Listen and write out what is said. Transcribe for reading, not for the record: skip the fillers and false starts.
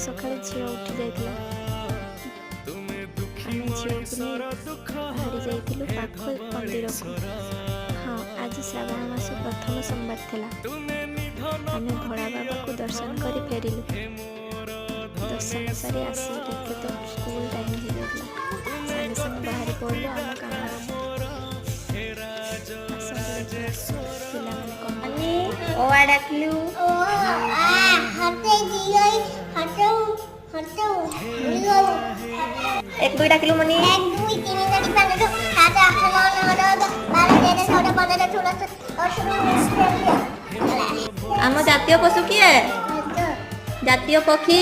सकाळे झील उठी जाइतिला आमे झील को बाहरी जाइतिलु पाख मंदिर को। हाँ आज श्रावण मास प्रथम सोमवार थिला। आमे भोला बाबा को दर्शन करी फेरिलु। दर्शन सारी आसी देखे तो स्कूल टाइम हो गया। सागे संग बाहरी पड़लु आम काम ओ डाकलू ओ हटे जियोई हटो हटो एक दुई डाकलू मनी एक दुई तीन चार पाँच छह सात आठ नौ 10 11 12 13 14 15 16 आम जातीय पशु किए जातीय पक्षी